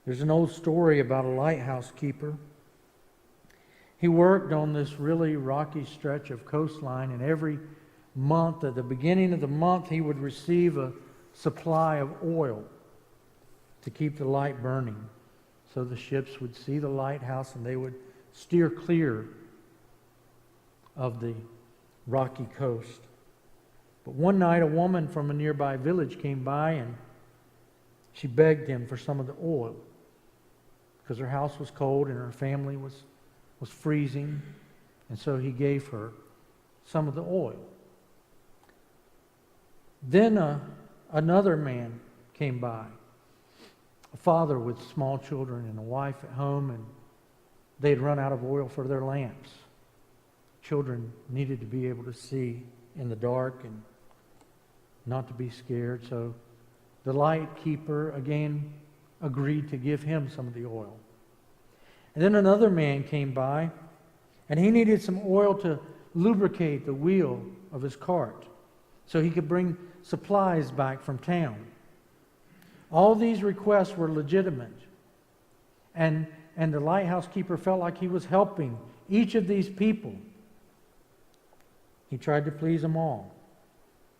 There's an old story about a lighthouse keeper. He worked on this really rocky stretch of coastline, and every month, at the beginning of the month, he would receive a supply of oil to keep the light burning, so the ships would see the lighthouse and they would steer clear of the rocky coast. But one night, a woman from a nearby village came by and she begged him for some of the oil because her house was cold and her family was freezing, and so he gave her some of the oil. Then another man came by, a father with small children and a wife at home, and they had run out of oil for their lamps. Children needed to be able to see in the dark and not to be scared, so the light keeper again agreed to give him some of the oil. And then another man came by, and he needed some oil to lubricate the wheel of his cart so he could bring supplies back from town. All these requests were legitimate, and the lighthouse keeper felt like he was helping each of these people. He tried to please them all.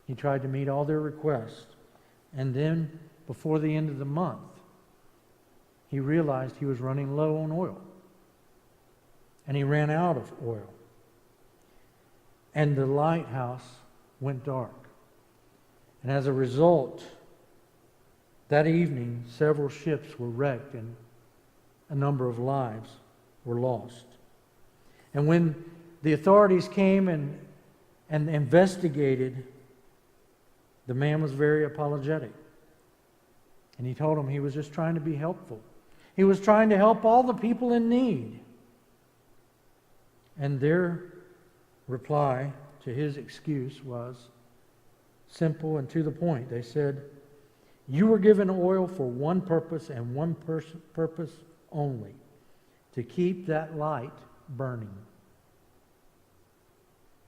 He tried to meet all their requests. And then, before the end of the month, he realized he was running low on oil. And he ran out of oil. And the lighthouse went dark. And as a result, that evening, several ships were wrecked and a number of lives were lost. And when the authorities came and investigated, the man was very apologetic. And he told them he was just trying to be helpful. He was trying to help all the people in need. And their reply to his excuse was simple and to the point. They said, "You were given oil for one purpose and one purpose only, to keep that light burning."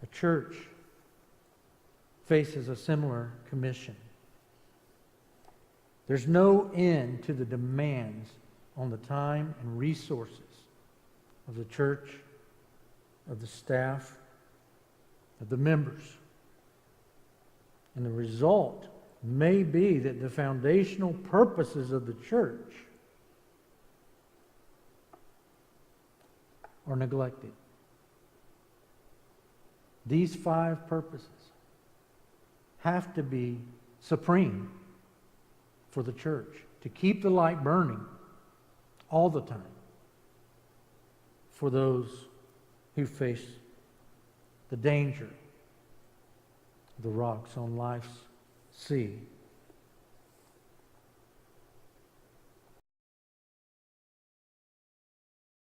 A church faces a similar commission. There's no end to the demands on the time and resources of the church, of the staff, of the members. And the result may be that the foundational purposes of the church are neglected. These 5 purposes have to be supreme for the church, to keep the light burning all the time for those who face the danger of the rocks on life's sea.